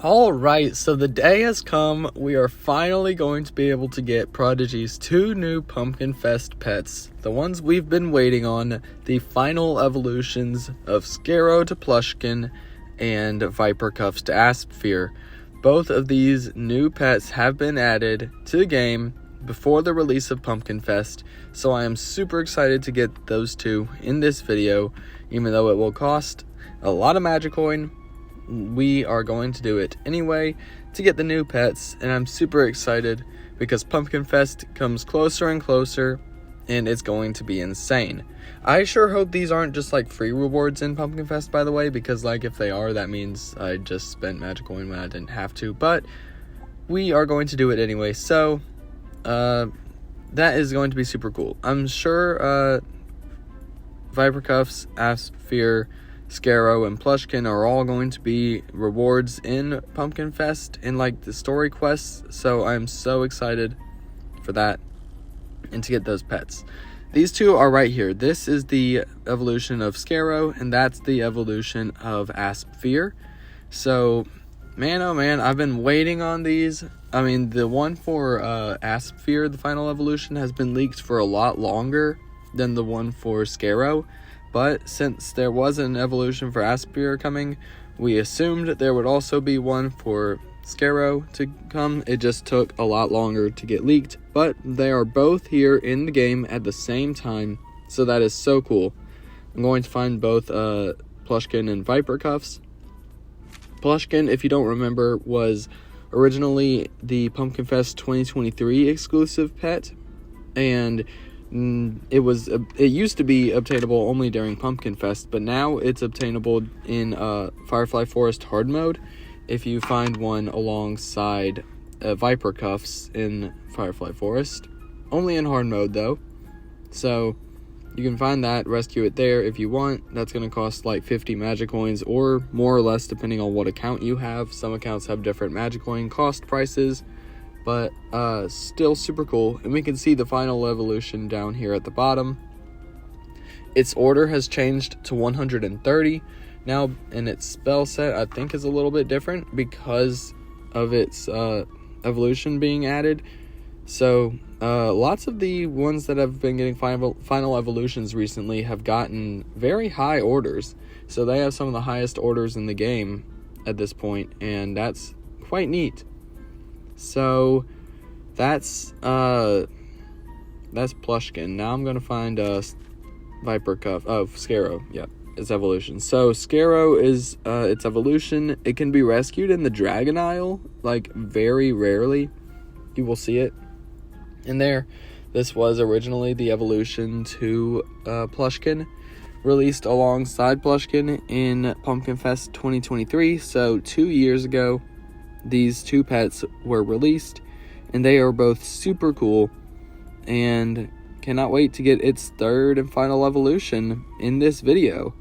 Alright, so the day has come. We are finally going to be able to get Prodigy's 2 new Pumpkinfest pets. The ones we've been waiting on, the final evolutions of Scarrow to Plushkin and Viper Cuffs to Asphere. Both of these new pets have been added to the game before the release of Pumpkinfest, so I am super excited to get those two in this video. Even though it will cost a lot of Magicoin, we are going to do it anyway to get the new pets, and I'm super excited because Pumpkinfest comes closer and closer, and it's going to be insane. I sure hope these aren't just like free rewards in Pumpkinfest, by the way, because like if they are, that means I just spent Magicoin when I didn't have to, but we are going to do it anyway, so that is going to be super cool. I'm sure Viper Cuffs, Asphere, Scarrow, and Plushkin are all going to be rewards in Pumpkinfest in like the story quests, so I'm so excited for that and to get those pets. These two are right here. This is the evolution of Scarrow, and that's the evolution of Asphere. So, man, oh man, I've been waiting on these. I mean, the one for Asphere, the final evolution, has been leaked for a lot longer than the one for Scarrow. But since there was an evolution for Asphere coming, we assumed there would also be one for Scarrow to come. It just took a lot longer to get leaked, but they are both here in the game at the same time, so that is so cool. I'm going to find both Plushkin and Viper Cuffs. Plushkin, if you don't remember, was originally the Pumpkinfest 2023 exclusive pet, and it used to be obtainable only during Pumpkinfest, but now it's obtainable in Firefly Forest hard mode if you find one alongside Viper Cuffs in Firefly Forest. Only in hard mode though, so you can find that, rescue it there if you want. That's going to cost like 50 Magicoins or more or less depending on what account you have. Some accounts have different Magicoin cost prices, but still super cool. And we can see the final evolution down here at the bottom. Its order has changed to 130 now, and its spell set I think is a little bit different because of its evolution being added. So lots of the ones that have been getting final evolutions recently have gotten very high orders, so they have some of the highest orders in the game at this point, and that's quite neat. So that's Plushkin. Now I'm gonna find Viper Cuff Scarrow. Yep, its evolution. So Scarrow is its evolution. It can be rescued in the Dragon Isle, like very rarely you will see it in there. This was originally the evolution to Plushkin, released alongside Plushkin in Pumpkinfest 2023. So 2 years ago, these two pets were released, and they are both super cool, and cannot wait to get its third and final evolution in this video.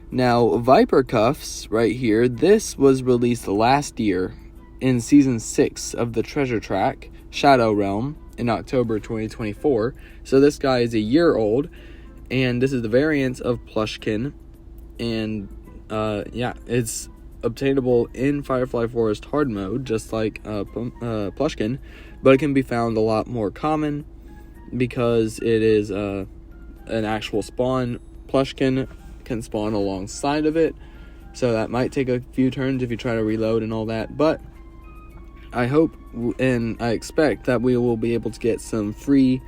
Now, Viper Cuffs right here, this was released last year in Season 6 of the Treasure Track, Shadow Realm, in October 2024. So this guy is a year old, and this is the variant of Plushkin, and yeah, it's obtainable in Firefly Forest hard mode, just like Plushkin, but it can be found a lot more common because it is an actual spawn. Plushkin can spawn alongside of it, so that might take a few turns if you try to reload and all that, but I hope and I expect that we will be able to get some free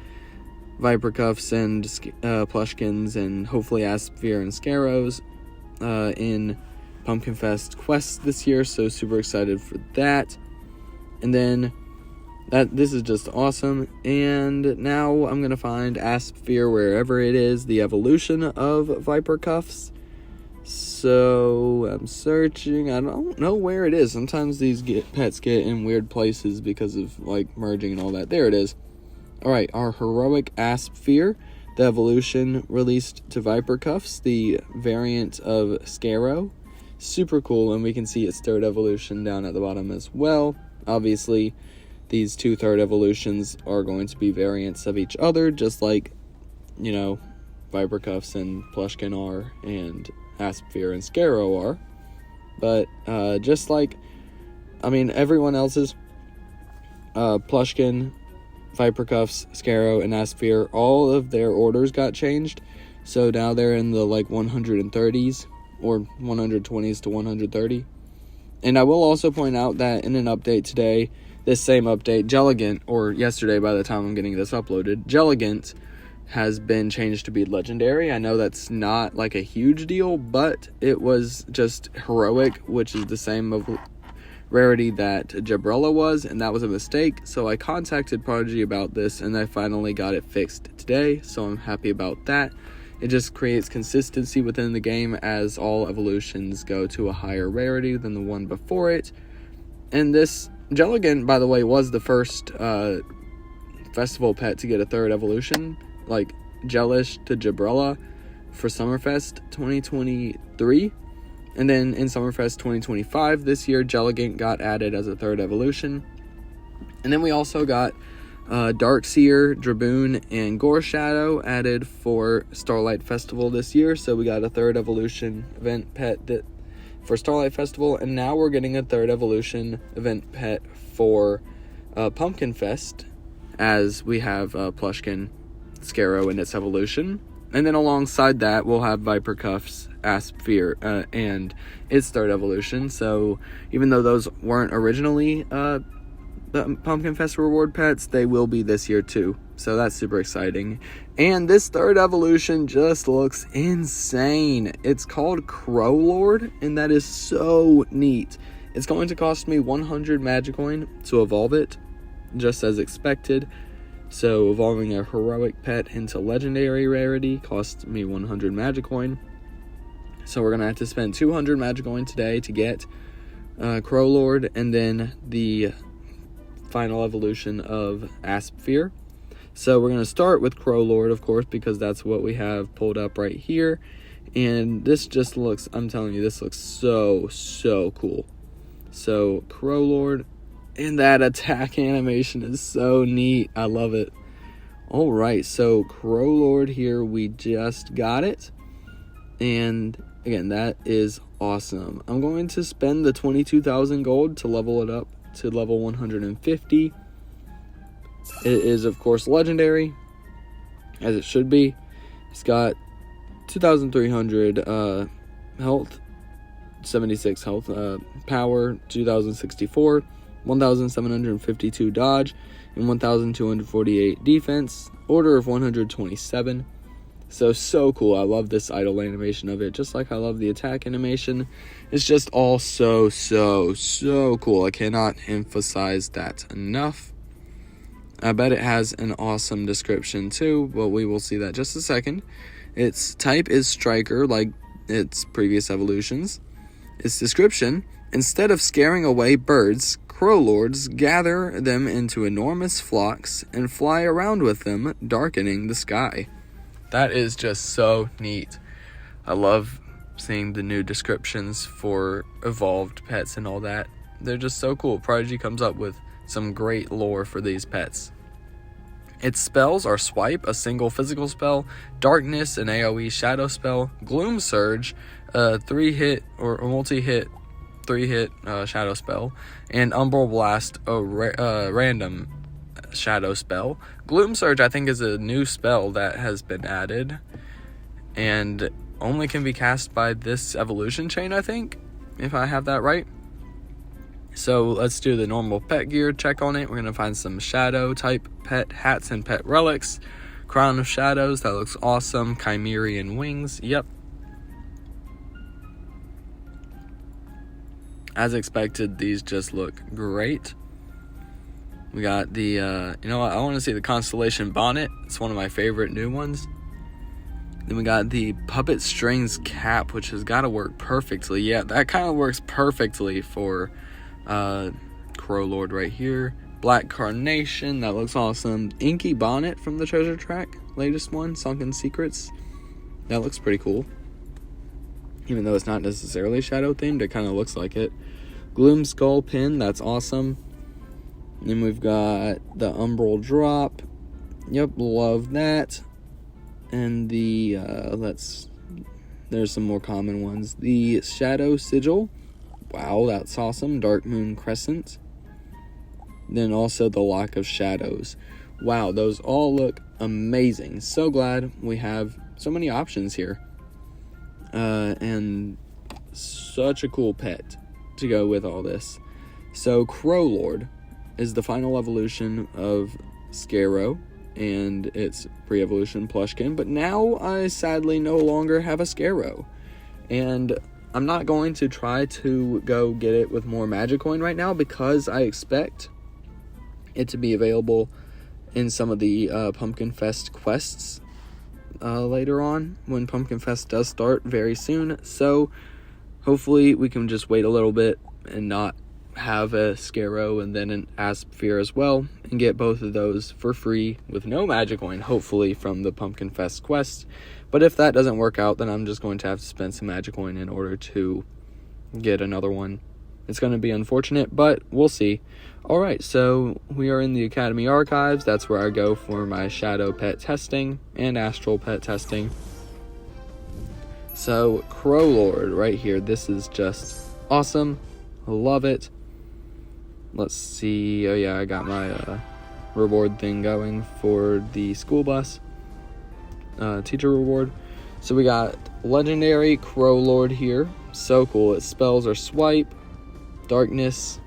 Viper Cuffs and Plushkins, and hopefully Asphere and Scarrows in Pumpkinfest quests this year, so super excited for that. And then this is just awesome. And now I'm gonna find Asphere wherever it is, the evolution of Viper Cuffs. So I'm searching. I don't know where it is. Sometimes these pets get in weird places because of like merging and all that. There it is. All right, our heroic Asphere, the evolution released to Viper Cuffs, the variant of Scarrow. Super cool, and we can see its third evolution down at the bottom as well. Obviously, these two third evolutions are going to be variants of each other, just like, you know, Viper Cuffs and Plushkin are, and Asphere and Scarrow are. But just like I mean, everyone else's, Plushkin, Viper Cuffs, Scarrow, and Asphere, all of their orders got changed. So now they're in the like 130s or 120s to 130. And I will also point out that in an update today, this same update, Jelligant, or yesterday by the time I'm getting this uploaded, Jelligant has been changed to be legendary. I know that's not like a huge deal, but it was just heroic, which is the same of rarity that Jabrella was, and that was a mistake. So I contacted Prodigy about this, and I finally got it fixed today, so I'm happy about that. It just creates consistency within the game as all evolutions go to a higher rarity than the one before it. And this Jelligant, by the way, was the first festival pet to get a third evolution, like Jellish to Jabrella for Summerfest 2023. And then in Summerfest 2025 this year, Jelligant got added as a third evolution. And then we also got Darkseer, Draboon, and Gore Shadow added for Starlight Festival this year. So we got a third evolution event pet for Starlight Festival, and now we're getting a third evolution event pet for Pumpkinfest, as we have Plushkin, Scarrow, and its evolution. And then alongside that, we'll have Viper Cuffs, Asphere, and its third evolution. So even though those weren't originally the Pumpkinfest reward pets, they will be this year too. So that's super exciting. And this third evolution just looks insane. It's called Crow Lord, and that is so neat. It's going to cost me 100 Magicoin to evolve it, just as expected. So evolving a heroic pet into legendary rarity costs me 100 Magicoin. So we're going to have to spend 200 Magicoin today to get Crow Lord, and then the final evolution of Asphere. So we're going to start with Crow Lord, of course, because that's what we have pulled up right here. And this just looks, I'm telling you, this looks so cool. So Crow Lord, and that attack animation is so neat. I love it. All right, so Crow Lord here, we just got it. And again, that is awesome. I'm going to spend the 22,000 gold to level it up to level 150. It is, of course, legendary, as it should be. It's got 2,300 health, 76 health, power, 2,064, 1,752 dodge, and 1,248 defense, order of 127. So cool. I love this idle animation of it, just like I love the attack animation. It's just all so cool. I cannot emphasize that enough. I bet it has an awesome description too, but we will see that just a second. Its type is Striker, like its previous evolutions. Its description: instead of scaring away birds, Crow Lords gather them into enormous flocks and fly around with them, darkening the sky. That is just so neat. I love seeing the new descriptions for evolved pets and all that. They're just so cool. Prodigy comes up with some great lore for these pets. Its spells are Swipe, a single physical spell, Darkness, an AoE shadow spell, Gloom Surge, a 3-hit or multi-hit 3-hit shadow spell, and Umbral Blast, a random shadow spell. Gloom Surge, I think, is a new spell that has been added and only can be cast by this evolution chain, I think, if I have that right. So let's do the normal pet gear check on it. We're going to find some shadow type pet hats and pet relics. Crown of Shadows, that looks awesome. Chimerian wings, yep. As expected, these just look great. We got the, you know what, I want to see the Constellation Bonnet. It's one of my favorite new ones. Then we got the Puppet Strings Cap, which has got to work perfectly. Yeah, that kind of works perfectly for Crow Lord right here. Black Carnation, that looks awesome. Inky Bonnet from the Treasure Track, latest one, Sunken Secrets. That looks pretty cool. Even though it's not necessarily shadow themed, it kind of looks like it. Gloom Skull Pin, that's awesome. And then we've got the Umbral Drop. Yep, love that. And the, there's some more common ones. The Shadow Sigil, Wow, that's awesome. Dark Moon Crescent. Then also the Lock of Shadows. Wow, those all look amazing. So glad we have so many options here. And such a cool pet to go with all this. So Crow Lord is the final evolution of Scarrow and its pre-evolution plushkin, but now I sadly no longer have a Scarrow, and I'm not going to try to go get it with more Magicoin right now because I expect it to be available in some of the Pumpkinfest quests later on when Pumpkinfest does start very soon. So hopefully we can just wait a little bit and not have a Scarrow and then an Asphere as well, and get both of those for free with no Magicoin, hopefully, from the Pumpkinfest quest. But if that doesn't work out, then I'm just going to have to spend some Magicoin in order to get another one. It's going to be unfortunate, but we'll see. Alright, so we are in the Academy Archives. That's where I go for my Shadow Pet testing and Astral Pet testing. So, Crow Lord right here. This is just awesome. I love it. Let's see. Oh yeah, I got my reward thing going for the school bus. Teacher reward. So we got Legendary Crow Lord here. So cool. Its spells are Swipe, Darkness,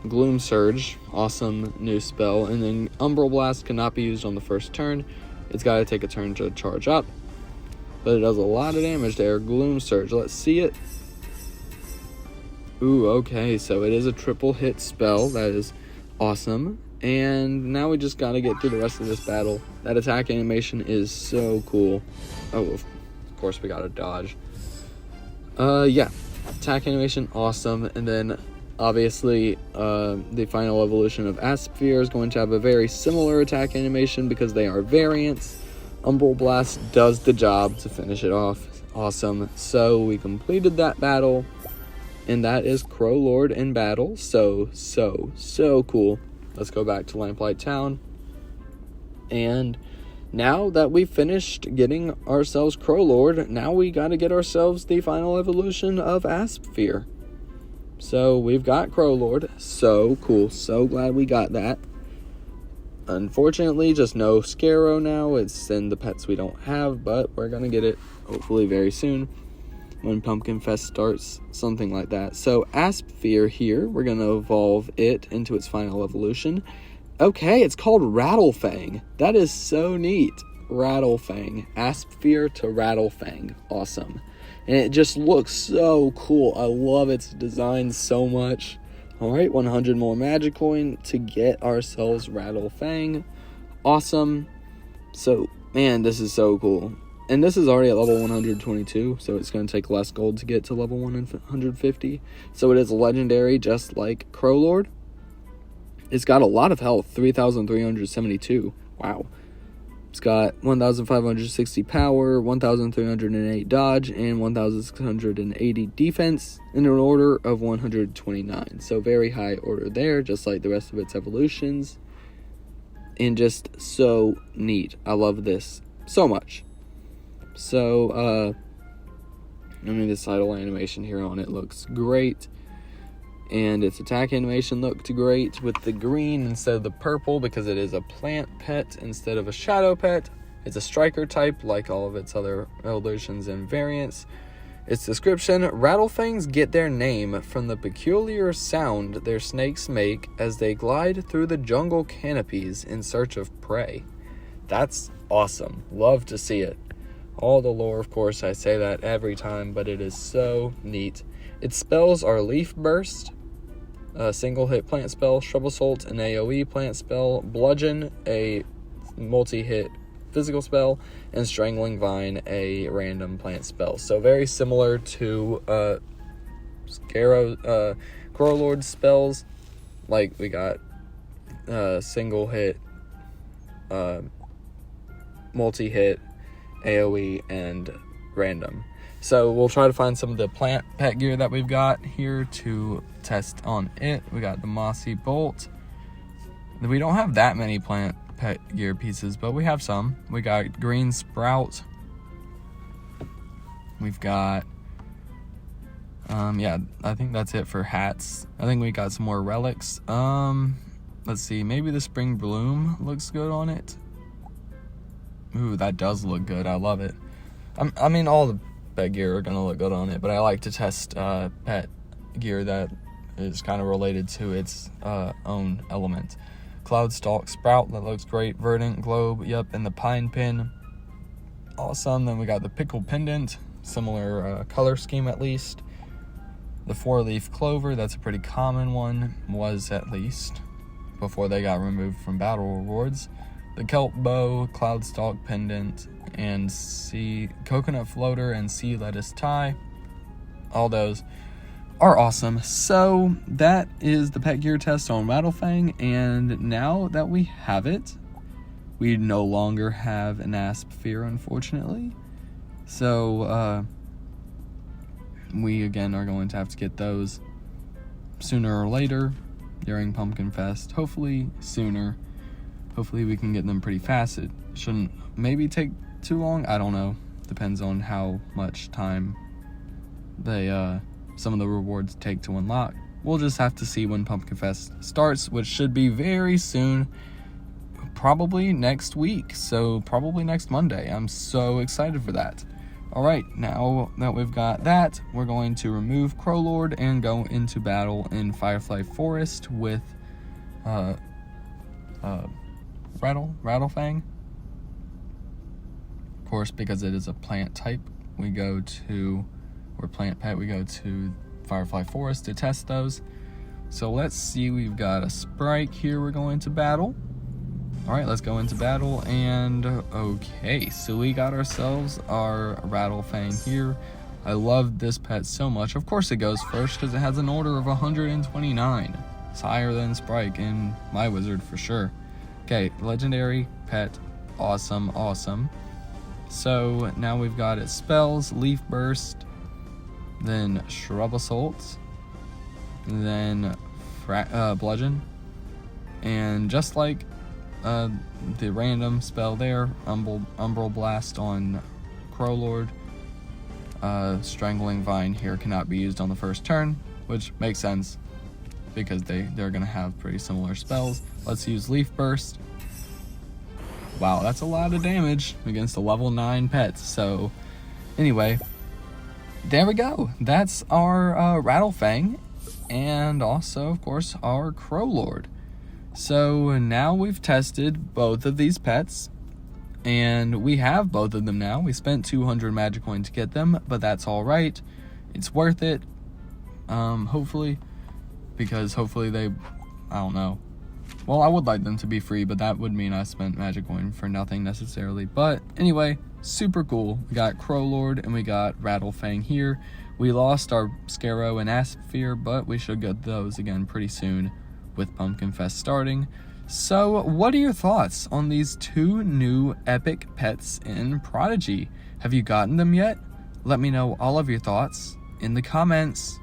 Gloom Surge. Awesome new spell. And then Umbral Blast cannot be used on the first turn. It's got to take a turn to charge up. But it does a lot of damage there. Gloom Surge. Let's see it. Ooh, okay, so it is a triple hit spell. That is awesome. And now we just gotta get through the rest of this battle. That attack animation is so cool. Oh, of course we gotta dodge. Yeah, attack animation, awesome. And then, obviously, the final evolution of Asphere is going to have a very similar attack animation because they are variants. Umbral Blast does the job to finish it off. Awesome. So, we completed that battle. And that is Crow Lord in battle. So cool. Let's go back to Lamplight Town. And now that we've finished getting ourselves Crow Lord, now we got to get ourselves the final evolution of Asphere. So we've got Crow Lord. So cool. So glad we got that. Unfortunately, just no Scarrow now. It's in the pets we don't have, but we're going to get it hopefully very soon. When Pumpkinfest starts, something like that. So, Asphere here, we're going to evolve it into its final evolution. Okay, it's called Rattle Fang. That is so neat. Rattle Fang. Asphere to Rattle Fang. Awesome. And it just looks so cool. I love its design so much. Alright, 100 more Magicoin to get ourselves Rattle Fang. Awesome. So, man, this is so cool. And this is already at level 122, so it's going to take less gold to get to level 150. So it is legendary, just like Crow Lord. It's got a lot of health, 3,372. Wow. It's got 1,560 power, 1,308 dodge, and 1,680 defense in an order of 129. So very high order there, just like the rest of its evolutions. And just so neat. I love this so much. So, this idle animation here on it looks great. And its attack animation looked great with the green instead of the purple because it is a plant pet instead of a shadow pet. It's a striker type like all of its other evolutions and variants. Its description: Rattle Fangs get their name from the peculiar sound their snakes make as they glide through the jungle canopies in search of prey. That's awesome. Love to see it. All the lore, of course, I say that every time, but it is so neat. Its spells are Leaf Burst, a single hit plant spell, Shrub Assault, an AoE plant spell, Bludgeon, a multi-hit physical spell, and Strangling Vine, a random plant spell. So very similar to Scarrow, Crow Lord spells. Like we got single hit, multi-hit, AoE, and random. So we'll try to find some of the plant pet gear that we've got here to test on it. We got the Mossy Bolt. We don't have that many plant pet gear pieces, but we have some. We got Green Sprout. We've got Yeah, I think that's it for hats. I think we got some more relics. Let's see, maybe the Spring Bloom looks good on it. Ooh, that does look good. I love it. I mean, all the pet gear are gonna look good on it, but I like to test pet gear that is kind of related to its own element. Cloud Stalk Sprout, that looks great. Verdant Globe, yep, and the Pine Pin. Awesome. Then we got the Pickle Pendant, similar color scheme at least. The 4-leaf Clover, that's a pretty common one, was at least, before they got removed from battle rewards. The Kelp Bow, Cloud Stalk Pendant, and Coconut Floater and Sea Lettuce Tie. All those are awesome. So that is the pet gear test on Rattle Fang, and now that we have it, we no longer have an Asphere, unfortunately. So we again are going to have to get those sooner or later during Pumpkinfest. Hopefully sooner. Hopefully we can get them pretty fast. It shouldn't maybe take too long. I don't know. Depends on how much time they some of the rewards take to unlock. We'll just have to see when Pumpkinfest starts, which should be very soon. Probably next week. So probably next Monday. I'm so excited for that. Alright, now that we've got that, we're going to remove Crowlord and go into battle in Firefly Forest with Rattle Fang. Of course, because it is a plant type, we go to Firefly Forest to test those. So let's see, we've got a Sprite here we're going to battle. Alright, let's go into battle, and okay, so we got ourselves our Rattle Fang here. I love this pet so much. Of course it goes first because it has an order of 129. It's higher than Sprite in my wizard for sure. Okay, legendary pet, awesome, awesome. So now we've got its spells, Leaf Burst, then Shrub Assault, then Bludgeon, and just like the random spell there, Umbral Blast on Crowlord. Strangling Vine here cannot be used on the first turn, which makes sense because they're gonna have pretty similar spells. Let's use Leaf Burst. Wow, that's a lot of damage against a level 9 pet. So anyway, there we go. That's our Rattle Fang, and also of course our Crowlord. So now we've tested both of these pets, and we have both of them now. We spent 200 magic coin to get them, but that's all right. It's worth it, hopefully, because hopefully I don't know. Well, I would like them to be free, but that would mean I spent magic coin for nothing necessarily. But anyway, super cool. We got Crowlord and we got Rattle Fang here. We lost our Scarrow and Asphere, but we should get those again pretty soon with Pumpkinfest starting. So what are your thoughts on these two new epic pets in Prodigy? Have you gotten them yet? Let me know all of your thoughts in the comments.